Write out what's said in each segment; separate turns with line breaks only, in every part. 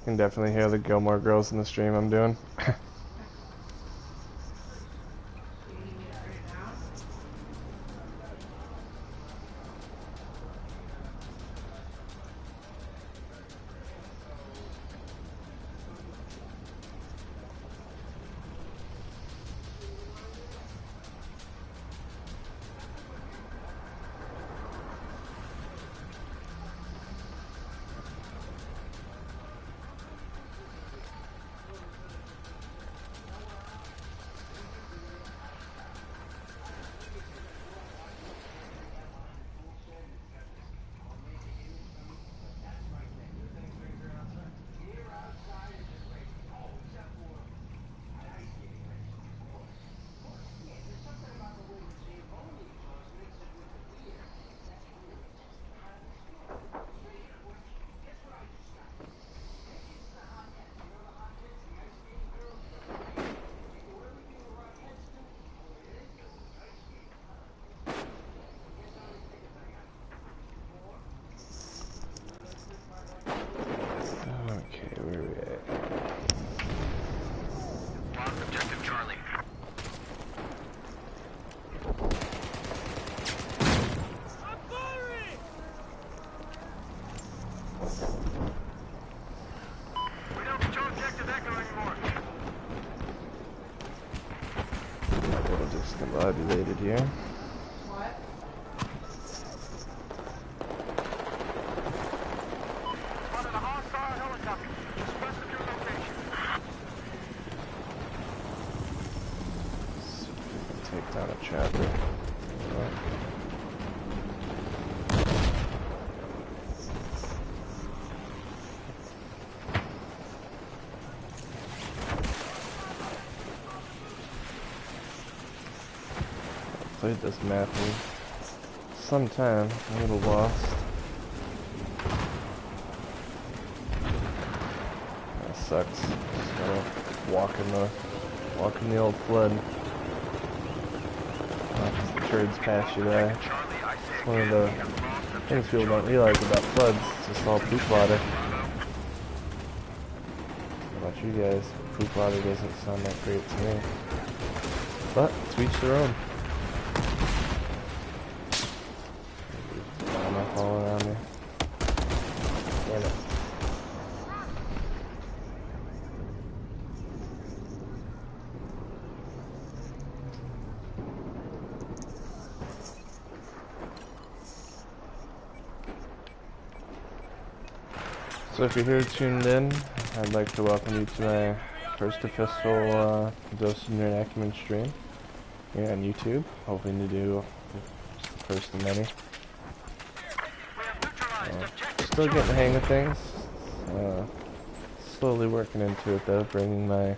Can definitely hear the Gilmore Girls in the stream I'm doing. Okay, where are we at?
Lost objective Charlie. I'm firing! We don't control objective Echo anymore.
A little discombobulated here. Take down a chopper. Played this map in some time, a little lost. That sucks. Just gotta walk in the old flood. The turds pass you by. It's one of the things people don't realize about floods. It's just all poop water. How about you guys? Poop water doesn't sound that great to me. But to each their own. All around me. Damn it. So if you're here tuned in, I'd like to welcome you to my first official dose of Nerd Acumen stream here on YouTube. Hoping to do just the first of many. Still getting the hang of things. Slowly working into it though, bringing my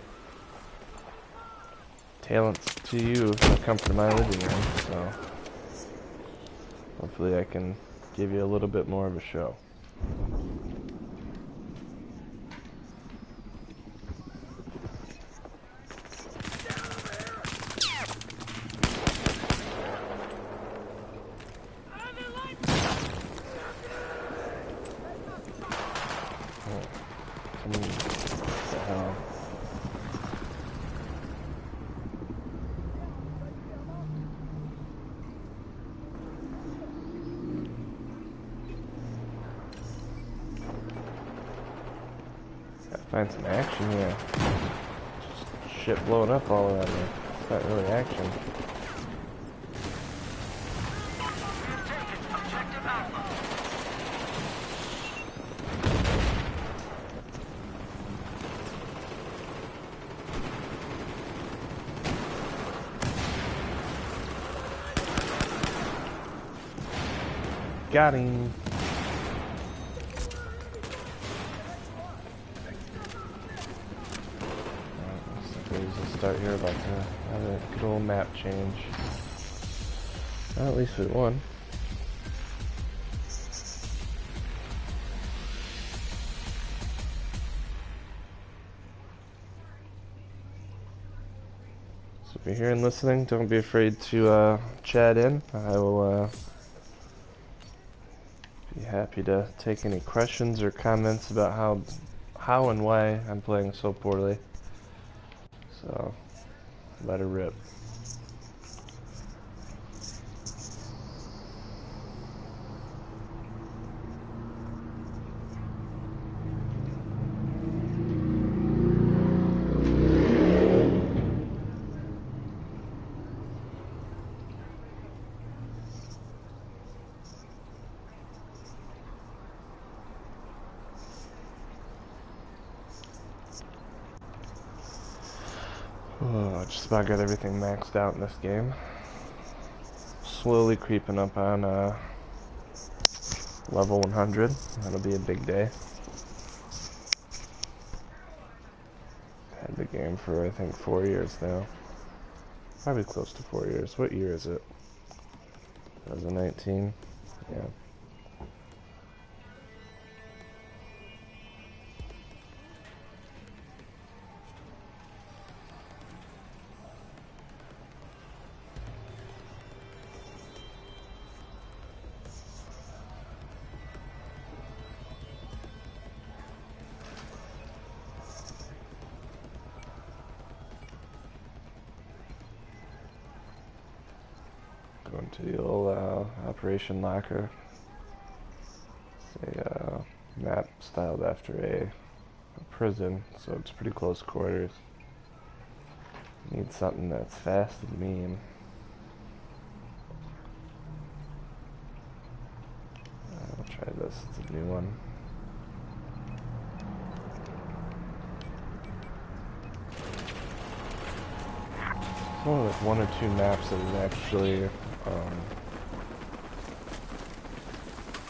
talents to you from the comfort of my living room. So hopefully I can give you a little bit more of a show. Find some action here. Just shit blowing up all around me. It's not really action. Got him. Start here about to have a good old map change. Well, at least with one. So if you're here and listening, don't be afraid to chat in. I will Be happy to take any questions or comments about how and why I'm playing so poorly. So, let her rip. Oh, just about got everything maxed out in this game. Slowly creeping up on level 100. That'll be a big day. Had the game for I think 4 years now. Probably close to 4 years. What year is it? 2019? Yeah. Going to the old Operation Locker. It's a map styled after a prison, so it's pretty close quarters. Need something that's fast and mean. I'll try this, it's a new one. It's only like 1 or 2 maps that is actually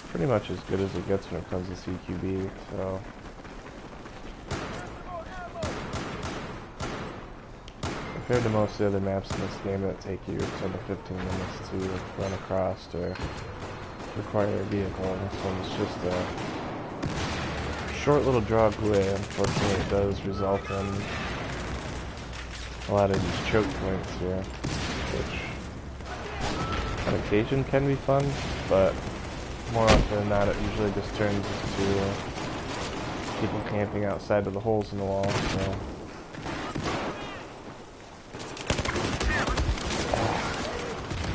pretty much as good as it gets when it comes to CQB, so compared to most of the other maps in this game that take you 10 to 15 minutes to run across or require a vehicle, this one's just a short little draw away. Unfortunately, it does result in a lot of these choke points here, which on occasion can be fun, but more often than not it usually just turns into people camping outside of the holes in the wall, so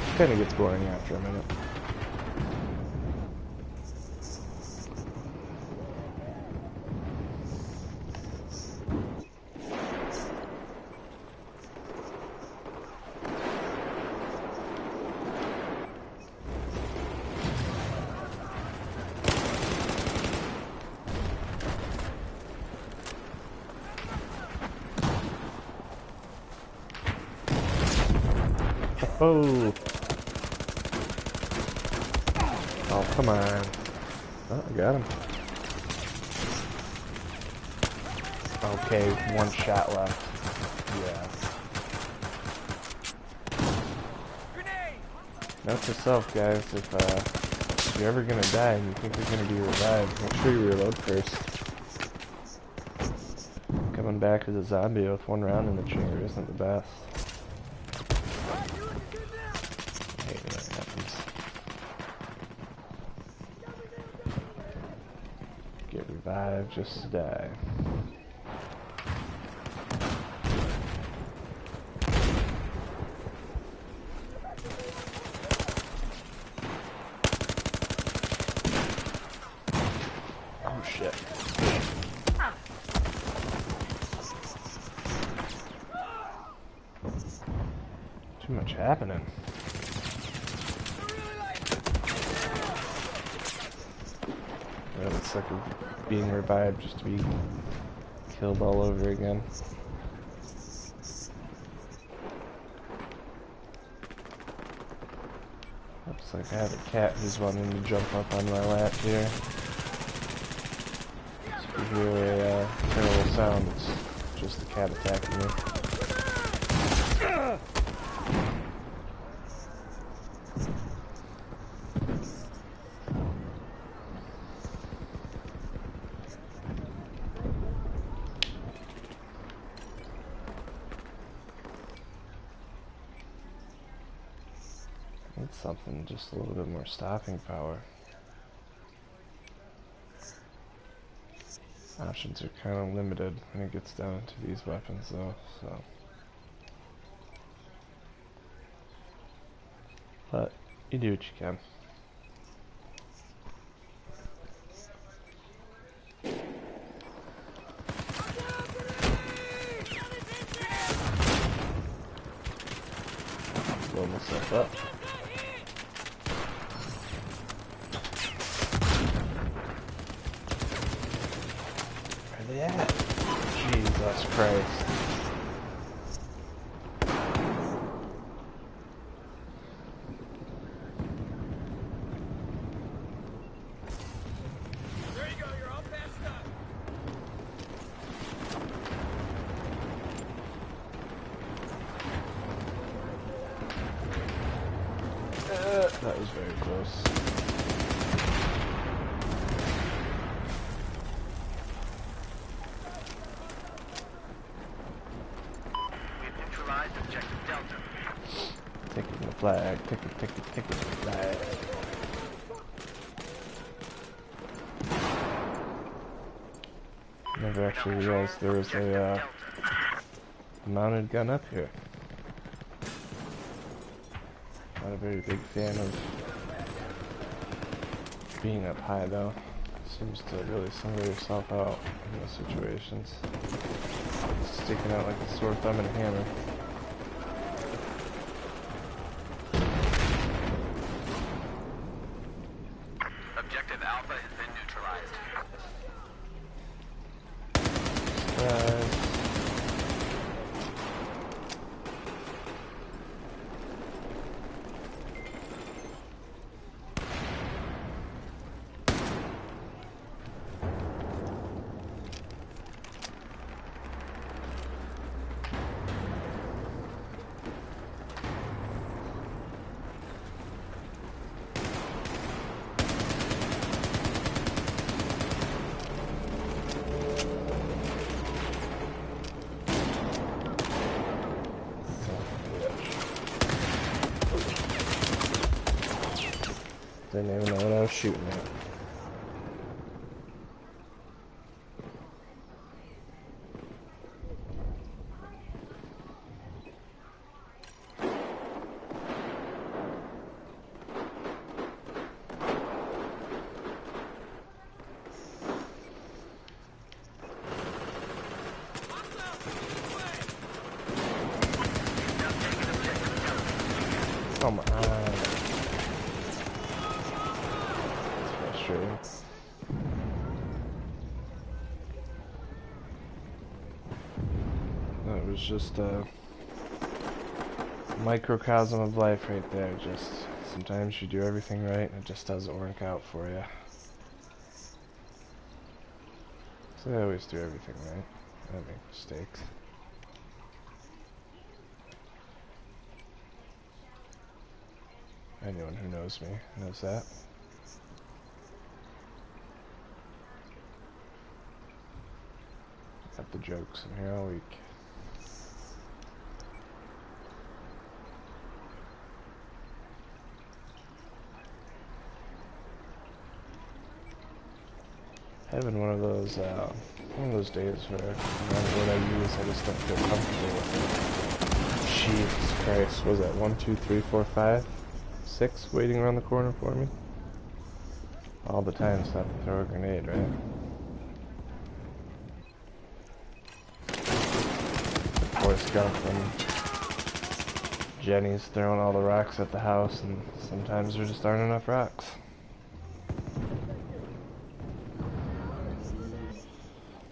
it kinda gets boring after a minute. Oh! Oh, come on. Oh, I got him. Okay, 1 shot left. Yeah. Note to self, guys, if you're ever gonna die and you think you're gonna be revived, make sure you reload first. Coming back as a zombie with 1 round in the chamber isn't the best. I hate when that happens. Get revived just to die. Oh shit. Too much happening. Well, it's like being revived just to be killed all over again. Looks like I have a cat who's wanting to jump up on my lap here. So if you hear a terrible sound, it's just the cat attacking me. Need something just a little bit more stopping power. Options are kind of limited when it gets down to these weapons though, so. But you do what you can. Blow myself up. Where are they at? Jesus Christ.
There you go, you're all passed up.
That was very close.
We've neutralized objective Delta.
Taking the flag, taking the flag. Never actually realized there was a mounted gun up here. Not a very big fan of being up high though. Seems to really single yourself out in those situations. Sticking out like a sore thumb and a hammer.
Objective Alpha has been neutralized.
Surprise. Didn't even know what I was shooting at. Come on. That's frustrating. That was just a microcosm of life right there. Just sometimes you do everything right and it just doesn't work out for you. So I always do everything right. I make mistakes. Anyone who knows me knows that. Got the jokes in here all week. Having one of those days where no matter what I use, I just don't feel comfortable with it. Jesus Christ, was that 1, 2, 3, 4, 5, 6 waiting around the corner for me? All the time, so I have to throw a grenade, right? Boy Scout and Jenny's throwing all the rocks at the house, and sometimes there just aren't enough rocks.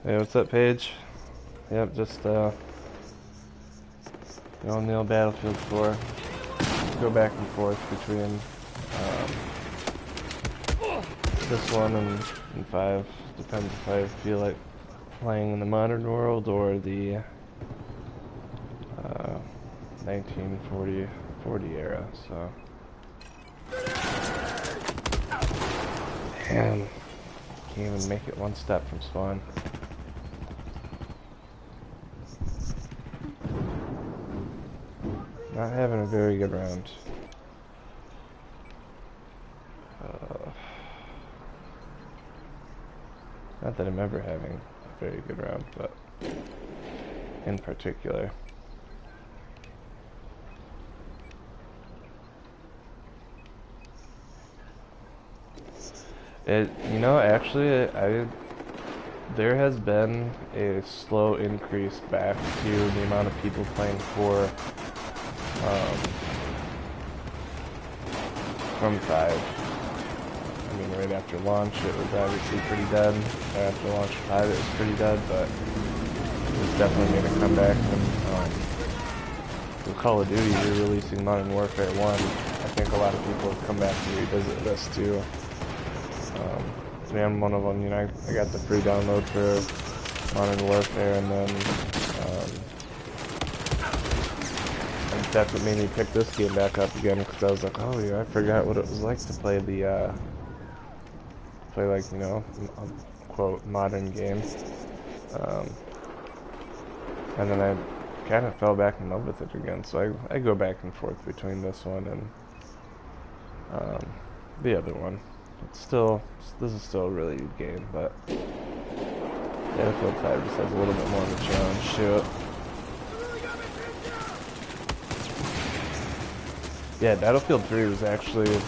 Hey, what's up, Paige? Yep, just the old Neil Battlefield 4. Go back and forth between this one and 5. Depends if I feel like playing in the modern world or the 1940 era. So, man, can't even make it one step from spawn. Not having a very good round. Not that I'm ever having very good round, but in particular. Actually, there has been a slow increase back to the amount of people playing 4 from 5. I mean, right after launch, it was obviously pretty dead. After launch 5, it was pretty dead, but it's definitely made a comeback. And with Call of Duty re-releasing Modern Warfare 1, I think a lot of people have come back to revisit this too. I'm one of them. You know, I got the free download for Modern Warfare, and then and that's what made me pick this game back up again, because I was like, oh yeah, I forgot what it was like to play the like, you know, quote modern game. And then I kind of fell back in love with it again. So I go back and forth between this one and the other one. This is still a really good game, but Battlefield 5 just has a little bit more of a challenge to it. Yeah, Battlefield 3 was actually,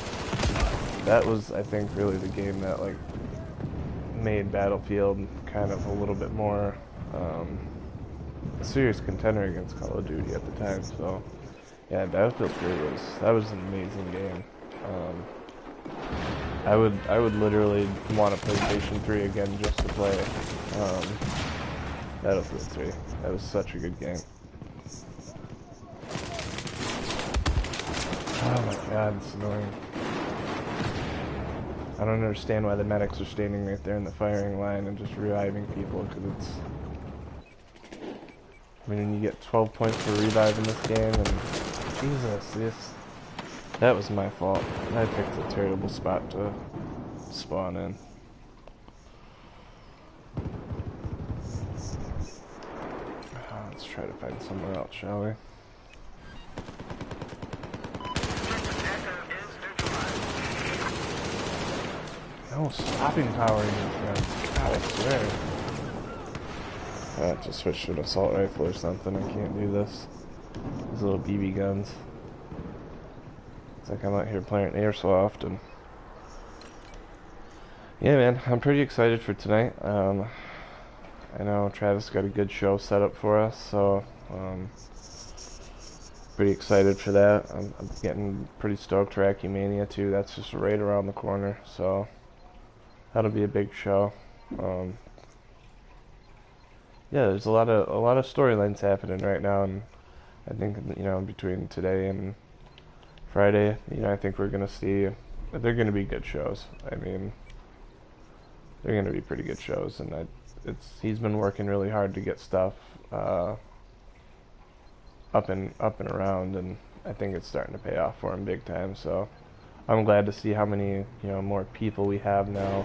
that was, I think, really the game that, like, made Battlefield kind of a little bit more a serious contender against Call of Duty at the time. So yeah, Battlefield 3 was an amazing game. I would literally want a PlayStation 3 again just to play Battlefield 3. That was such a good game. Oh my god, it's annoying. I don't understand why the medics are standing right there in the firing line and just reviving people, because it's... I mean, you get 12 points for revive in this game, and... Jesus, that was my fault. I picked a terrible spot to spawn in. Let's try to find somewhere else, shall we? No stopping power in these guns. God, I swear. I have to switch to an assault rifle or something. I can't do this. These little BB guns. It's like I'm out here playing airsoft, and yeah, man, I'm pretty excited for tonight. I know Travis got a good show set up for us, so pretty excited for that. I'm getting pretty stoked for Acumania too. That's just right around the corner, so that'll be a big show. Yeah, there's a lot of storylines happening right now, and I think, you know, between today and Friday, you know, I think we're gonna see, they're gonna be good shows. I mean, they're gonna be pretty good shows, and he's been working really hard to get stuff up and around, and I think it's starting to pay off for him big time. So I'm glad to see how many, you know, more people we have now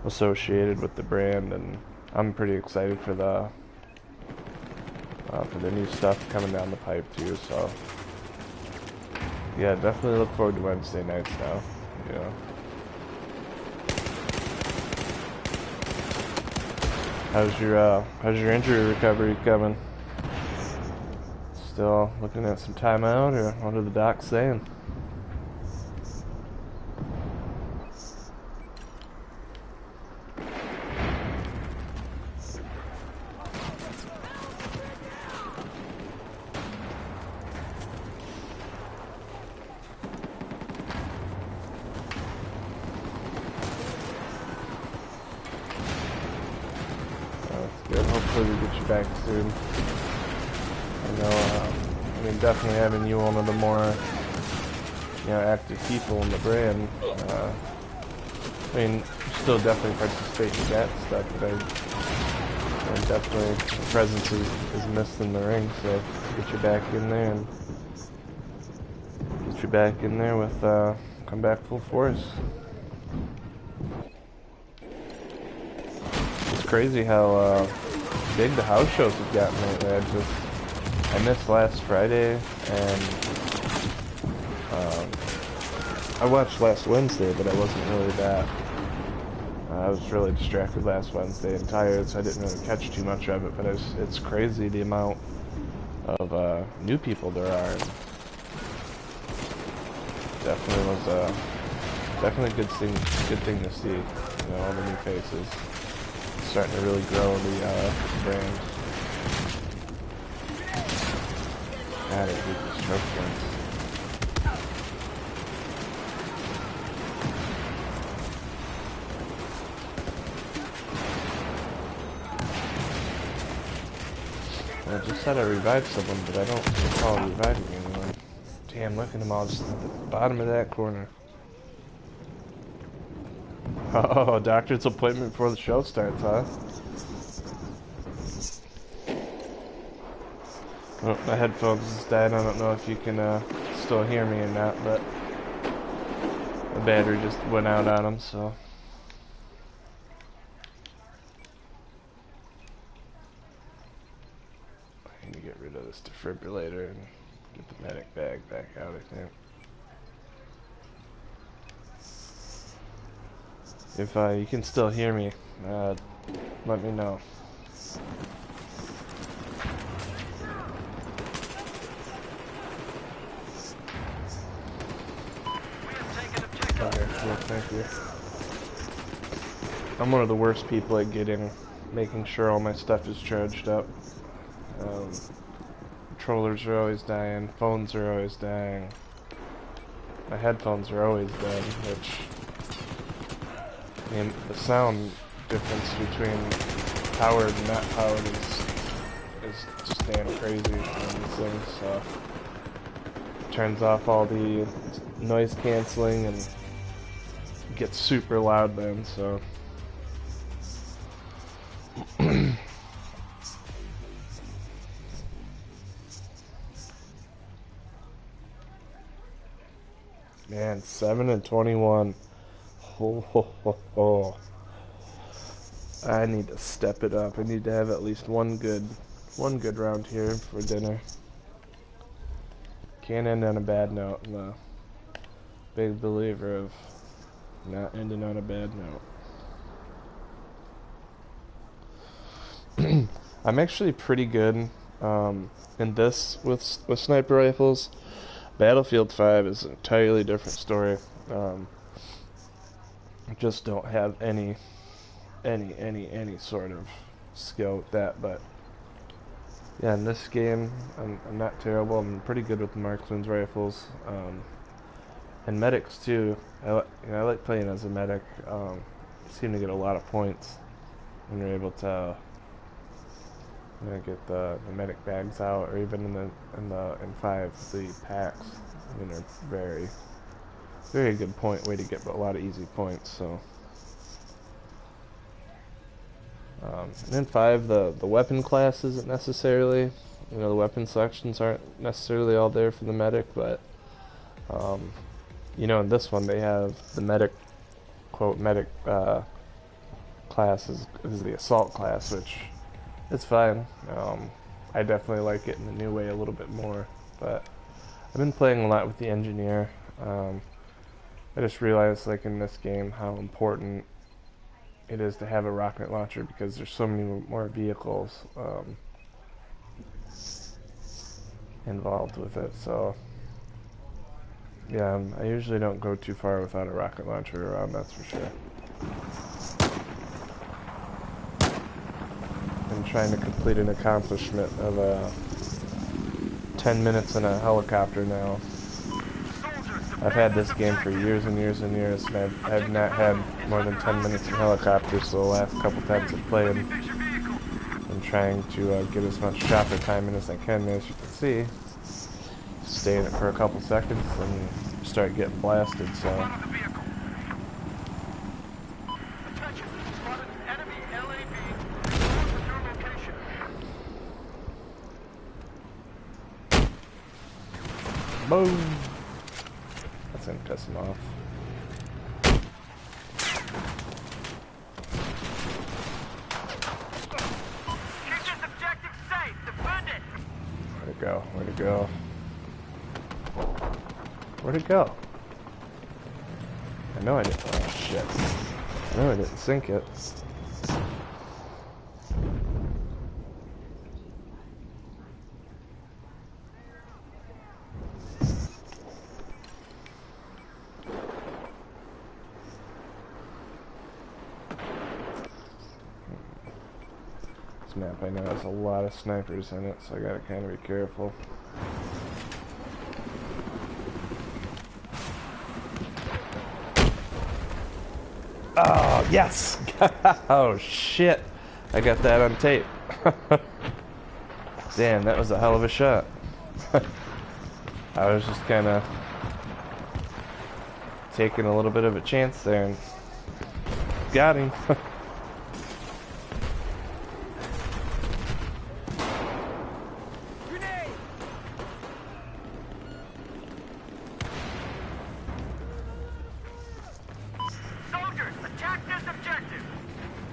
associated with the brand, and I'm pretty excited for the new stuff coming down the pipe too. So yeah, definitely look forward to Wednesday nights now. You know, how's your injury recovery coming? Still looking at some time out, or what are the docs saying? Good. Hopefully we get you back soon. I know, I mean, definitely having you one of the more, you know, active people in the brand. I mean, still definitely participate in that stuff, but I definitely, the presence is missed in the ring, so get you back in there and get you back in there with, come back full force. It's crazy how, big the house shows have gotten lately. I missed last Friday, and I watched last Wednesday, but I wasn't really that I was really distracted last Wednesday and tired, so I didn't really catch too much of it. But it's crazy the amount of new people there are. Definitely was definitely a good thing to see. You know, all the new faces starting to really grow the brand. God, I hate these choke points. I just said I revived someone, but I don't recall reviving anyone. Damn, look at them all just at the bottom of that corner. Oh, doctor's appointment before the show starts, huh? Oh, my headphones just died. I don't know if you can still hear me or not, but the battery just went out on them, so... I need to get rid of this defibrillator and get the medic bag back out, I think. If you can still hear me, let me know. Alright, cool, thank you. I'm one of the worst people at making sure all my stuff is charged up. Controllers are always dying, phones are always dying. My headphones are always dead, which... I mean, the sound difference between powered and not powered is just damn crazy on these things, so... Turns off all the noise canceling and gets super loud then, so... Man, 7 and 21. Oh, ho, ho, ho. I need to step it up. I need to have at least one good round here for dinner. Can't end on a bad note. I'm a big believer of not ending on a bad note. I'm actually pretty good in this with sniper rifles. Battlefield 5 is an entirely different story. I just don't have any sort of skill with that, but yeah, in this game I'm not terrible. I'm pretty good with marksman's rifles and medics too. I like playing as a medic. You seem to get a lot of points when you're able to get the medic bags out, or even in 5 the packs. I mean, they're very good way to get a lot of easy points. So, and in 5 the weapon class isn't necessarily, the weapon selections aren't necessarily all there for the medic, but in this one they have the medic class is the assault class, which it's fine. I definitely like it in the new way a little bit more, but I've been playing a lot with the engineer. I just realized, like in this game, how important it is to have a rocket launcher because there's so many more vehicles involved with it. So yeah, I usually don't go too far without a rocket launcher around, that's for sure. I'm trying to complete an accomplishment of 10 minutes in a helicopter now. I've had this game for years and years and years, and I've not had more than 10 minutes in helicopters, so the last couple times I've played, I'm trying to get as much chopper time in as I can. As you can see, stay in it for a couple seconds and start getting blasted, so... Boom! That's gonna piss him off.
Keep this objective safe. Defend it.
Where'd it go? Where'd it go? Where'd it go? I know I didn't. Oh shit. No, I didn't sink it. This map I know has a lot of snipers in it, so I gotta kind of be careful. Oh, yes! Oh, shit! I got that on tape. Damn, that was a hell of a shot. I was just kind of taking a little bit of a chance there and got him.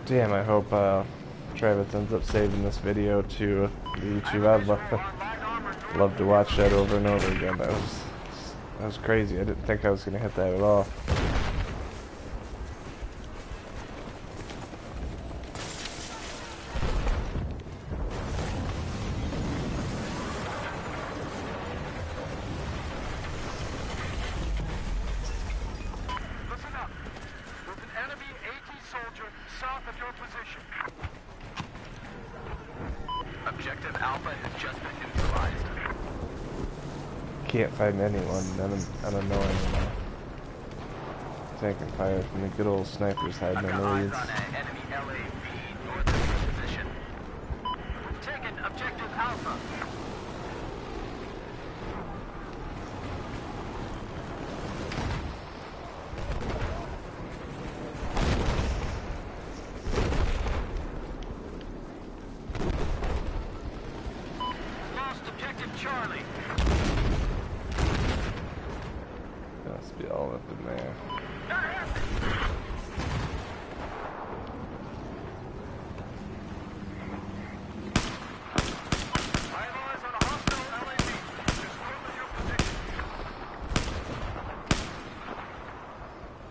Damn, I hope Travis ends up saving this video to YouTube. I'd love to watch that over and over again. That was crazy. I didn't think I was gonna hit that at all. Can't find anyone. I don't know anyone. Taking fire from the good old snipers hiding in the leads.
Taken objective Alpha. Lost objective Charlie.
Must be all up in there.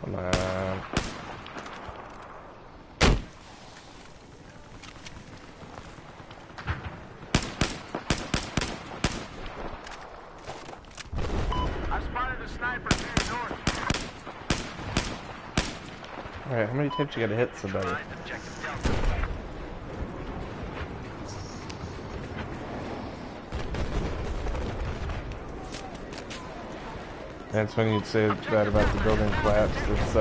Come on.
I spotted a sniper to the north.
Alright, how many times you gotta hit somebody?
Objective Delta.
That's when you'd say that about the building collapse. It's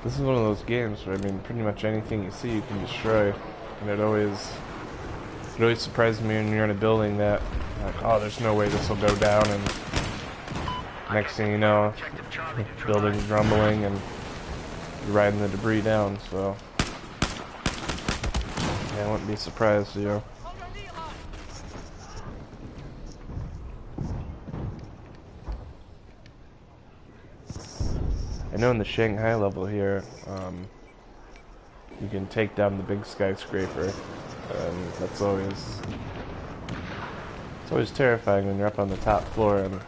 this is one of those games where, I mean, pretty much anything you see you can destroy, and it always surprises me when you're in a building that, like, oh, there's no way this will go down, and next thing you know, the building's rumbling and you're riding the debris down. So yeah, I wouldn't be surprised, you know. I know in the Shanghai level here, you can take down the big skyscraper, and it's always terrifying when you're up on the top floor and it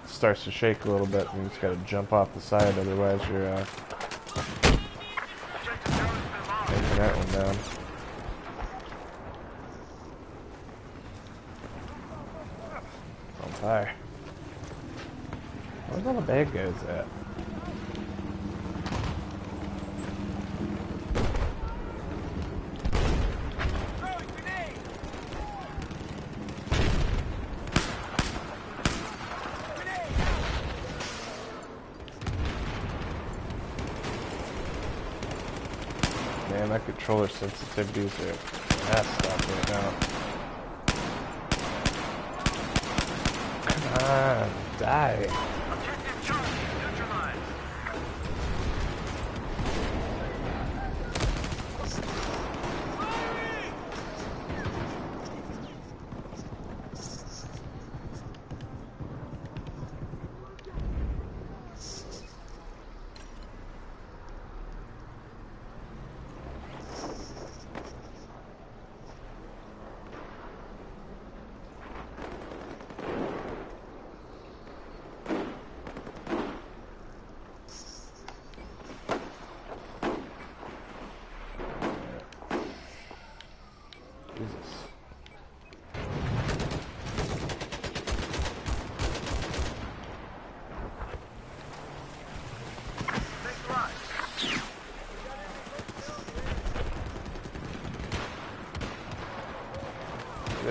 starts to shake a little bit, and you just gotta jump off the side, otherwise you're taking that one down. On fire. Where's all the bad guys at? Man, my controller sensitivities are messed up right now. Come on, die.
Objective Charlie neutralized.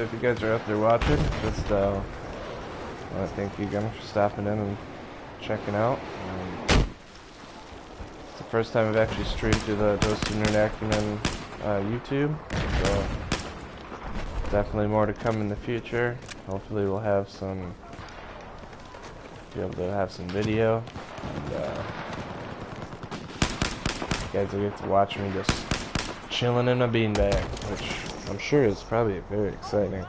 So if you guys are out there watching, just I want to thank you again for stopping in and checking out. It's the first time I've actually streamed through the Dose of Nerd Acumen YouTube, so definitely more to come in the future. Hopefully we'll have some, be able to have some video, and you guys will get to watch me just chilling in a beanbag, which I'm sure is probably very exciting.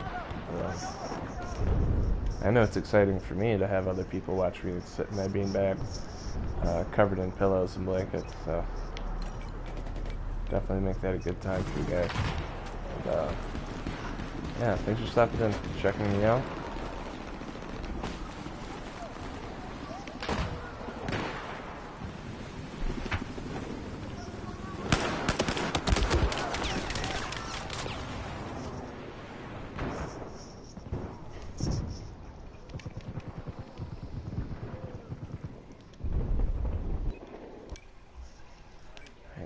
I know it's exciting for me to have other people watch me sit in that beanbag, covered in pillows and blankets, so definitely make that a good time for you guys. And, yeah, thanks for stopping in, checking me out.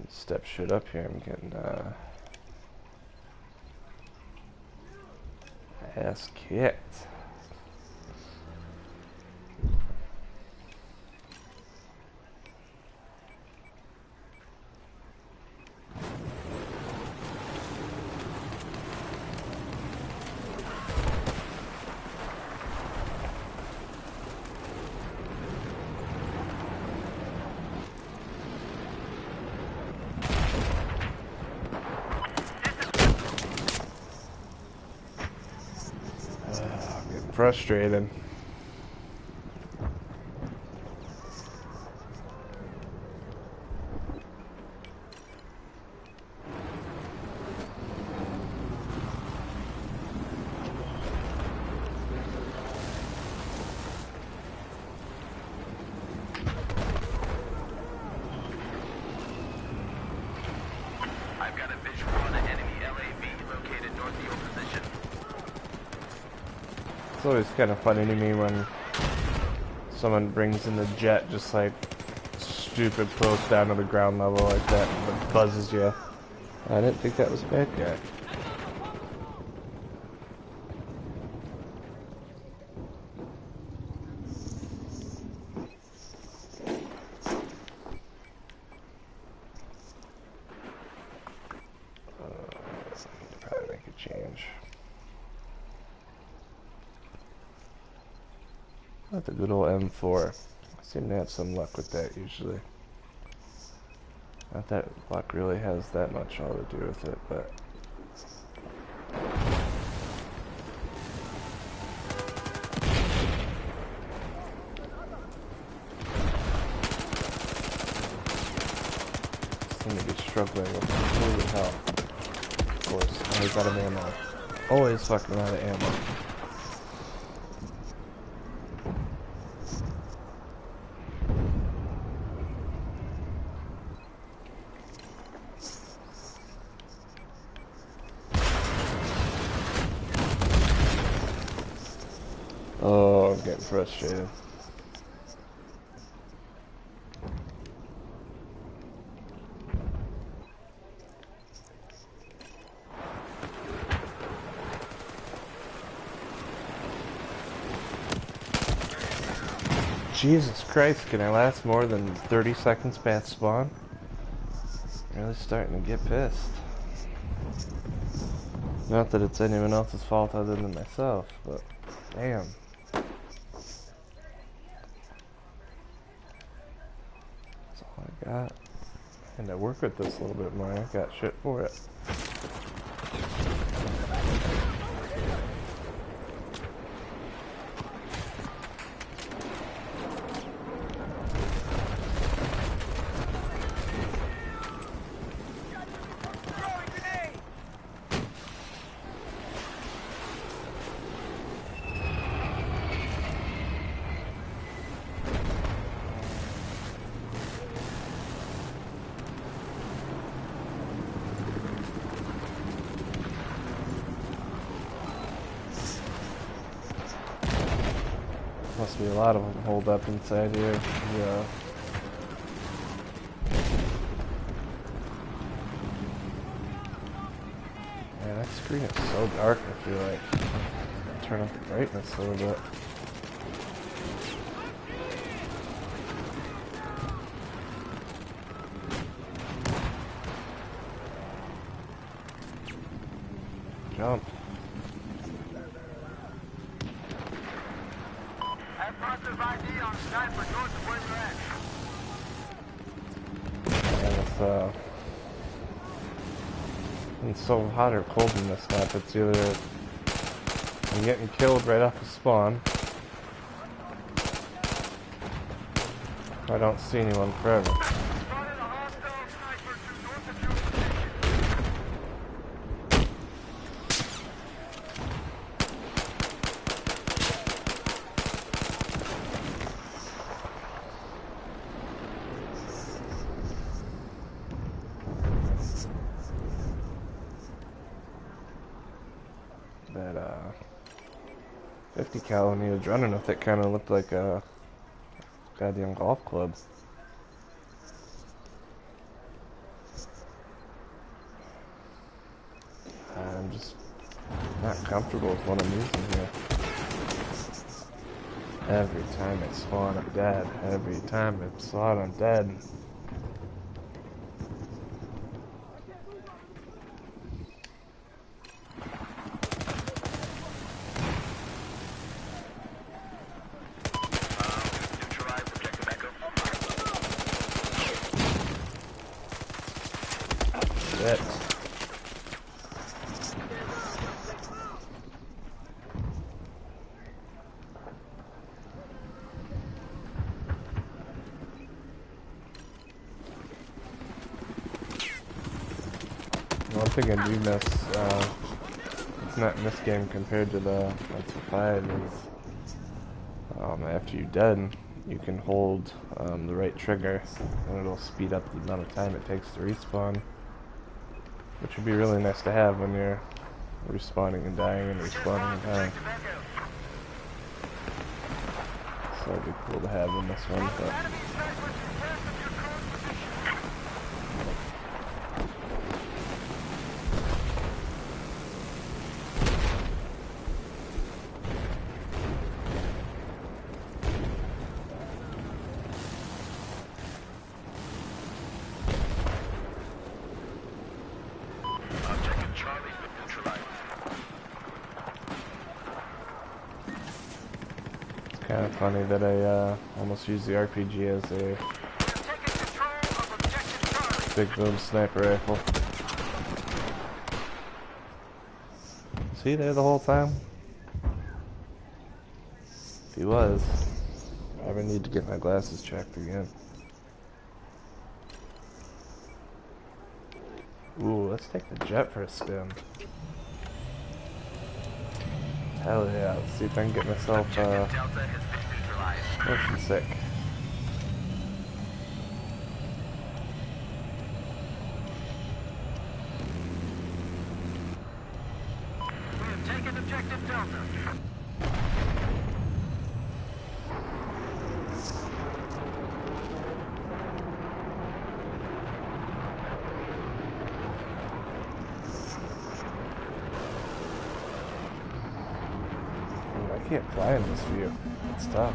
Step shit up here. I'm getting ass kicked. Frustrated.
I've got a visual on an enemy LAV located north of your position.
It's always kind of funny to me when someone brings in the jet just like stupid close down to the ground level like that and it buzzes you. I didn't think that was a bad guy. Probably make a change. Not the good old M4. I seem to have some luck with that usually. Not that luck really has that much all to do with it, but seem to be struggling with holy hell. Of course, always out of ammo. Always fucking out of ammo. Oh, I'm getting frustrated. Jesus Christ, can I last more than 30 seconds past spawn? Really starting to get pissed. Not that it's anyone else's fault other than myself, but damn. That's all I got. And I work with this a little bit more. I got shit for it. Must be a lot of them holed up inside here. Yeah. Man, I screen is so dark, I feel like. Turn up the brightness a little bit. Jump.
Have positive ID on sniper north of where you're at.
And it's so hot or cold in this map, it's either I'm getting killed right off the spawn, or I don't see anyone forever.
Spotted a hostile sniper to north of your position.
That 50 cal when he was running with it kind of looked like a goddamn golf club. I'm just not comfortable with what I'm using here. Every time I spawn, I'm dead. Every time I spawn, I'm dead.
Neutralize objective Echo.
Shit. One thing I do miss, it's not in this game compared to the 5 is after you're dead, you can hold the right trigger and it'll speed up the amount of time it takes to respawn, which would be really nice to have when you're respawning and dying and respawning and dying. So it'd be cool to have in this one, but
Objective Charlie's been neutralized.
it's kind of funny that I almost use the RPG as a
Taking control of objective Charlie.
big boom sniper rifle. Was he there the whole time? If he was, I would need to get my glasses checked again. Ooh, let's take the jet for a spin. Hell yeah, let's see if I can get myself
Objective Delta has been neutralized.
motion sick.
We have taken objective Delta.
Ooh, I can't fly in this view. It's tough.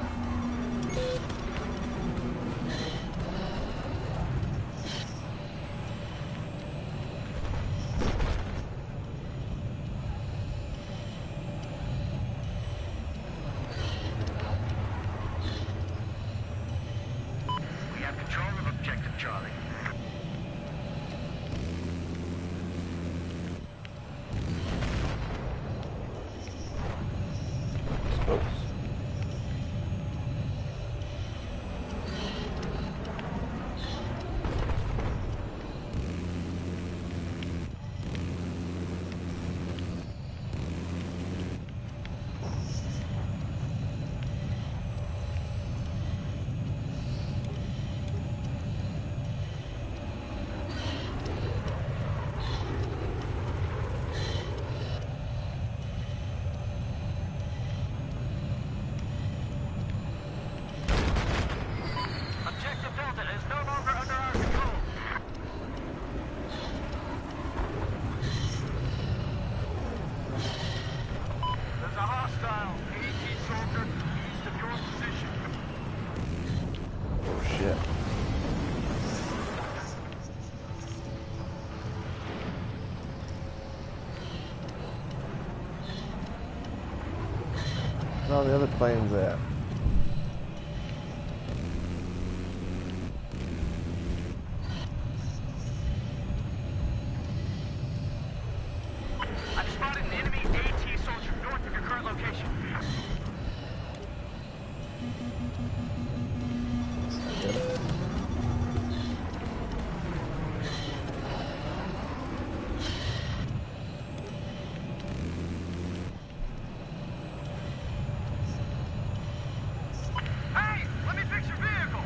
We have control of objective Charlie.
Oops. shit. Where's all the other planes at?
I've spotted an enemy AT soldier north of your current location.
That's not good.
Hey, let me fix your vehicle.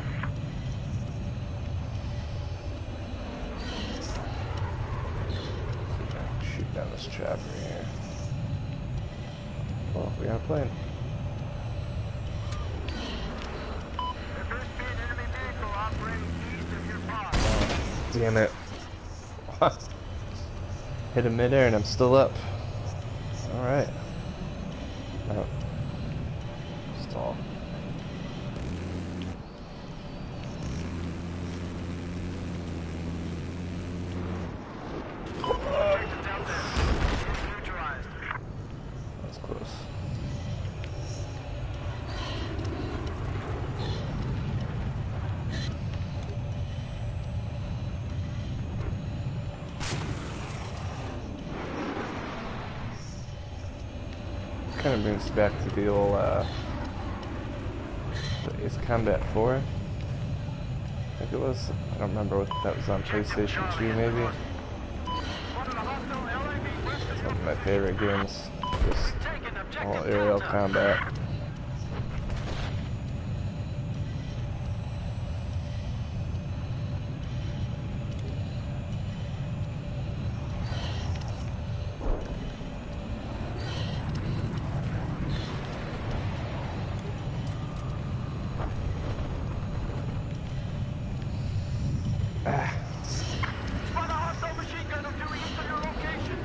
Shoot down this chopper here. Oh, we got a plane.
There appears to be an enemy vehicle operating east of your pod.
Oh, damn it. Hit him midair and I'm still up. Alright. Oh. Stall.
Objectives out there. Neutralized.
That's close. Kind of brings back to the old Ace Combat 4. I think it was. I don't remember what that was on PlayStation 2 maybe.
One of the hostile LAV west of
It's
your
one of my favorite games. Just
taken objective
all aerial
Delta.
combat.
Spot a hostile machine gunner to the east of your location.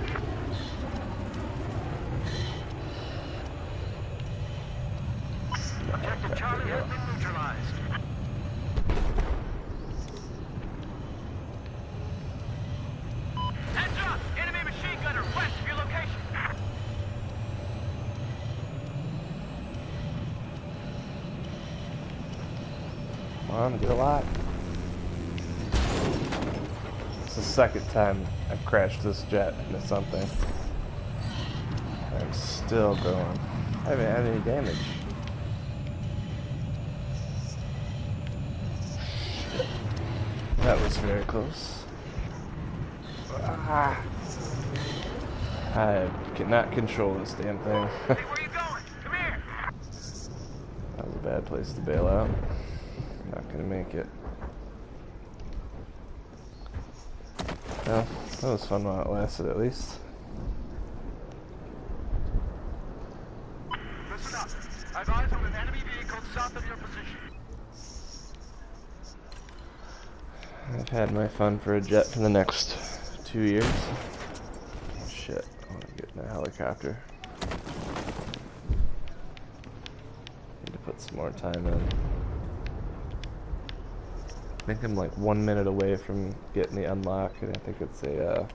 Objective Charlie has been neutralized. Heads up! Enemy machine gunner west of your location.
Come on, get a lot. It's the second time I've crashed this jet into something. I'm still going. I haven't had any damage. That was very close. Ah. I cannot control this damn thing.
Hey, where you going? Come here.
That was a bad place to bail out. I'm not gonna make it. Well, that was fun while it lasted at least.
Listen up. I've eyes on an enemy vehicle south of your position.
I've had my fun for a jet for the next 2 years. Oh, shit, I want to get in a helicopter. Need to put some more time in. I think I'm like 1 minute away from getting the unlock, and I think it's a,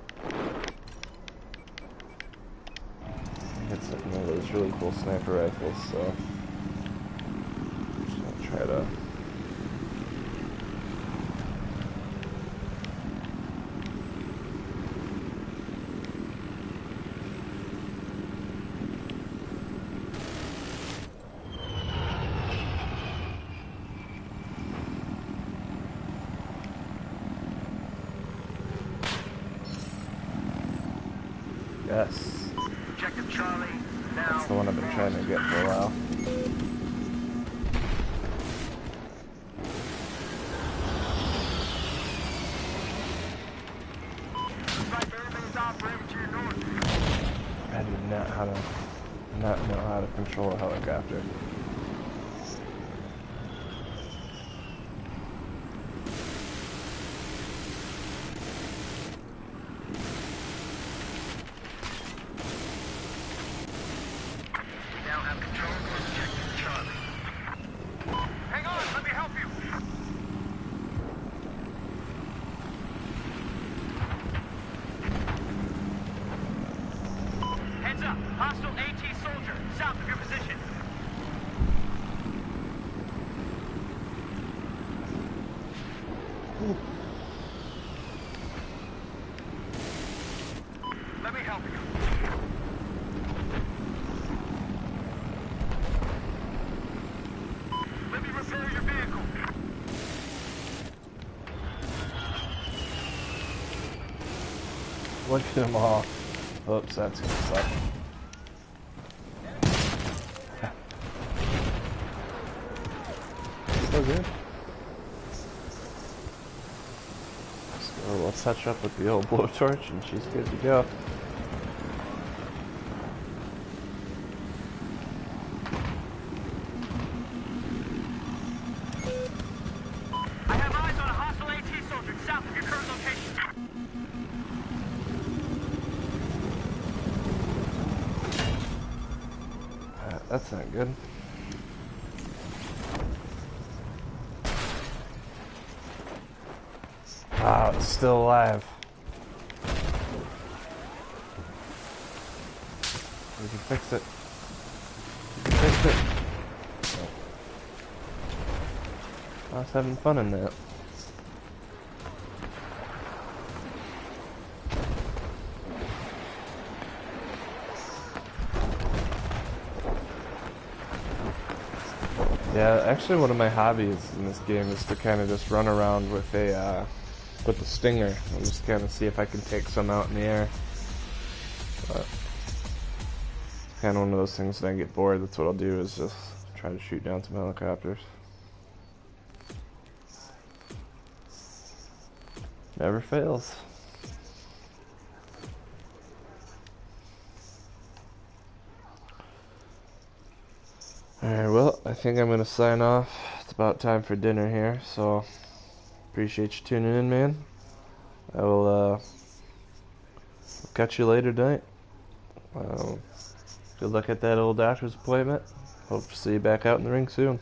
it's like one of those really cool sniper rifles, so I'm just gonna try to. Yes.
Objective Charlie, now.
That's the one I've been trying to get for a while.
Sniper enemy is operating to your north.
I do not know how to control a helicopter.
We now have control of objective Charlie. Hang on, let me help you. Let me help you. Let me repair your vehicle.
Look at them all. Oops, that's gonna suck. So good. So let's touch up with the old blowtorch and she's good to go.
I have eyes on a hostile AT soldier south of your current location.
That's not good. Wow, it's still alive. We can fix it. We can fix it. I was having fun in that. Yeah, actually one of my hobbies in this game is to kind of just run around with the stinger and just kind of see if I can take some out in the air. But it's kind of one of those things that I get bored, that's what I'll do, is just try to shoot down some helicopters. Never fails. Alright, well, I think I'm going to sign off. It's about time for dinner here, so appreciate you tuning in, man. I will catch you later tonight. Good luck at that old doctor's appointment. Hope to see you back out in the ring soon.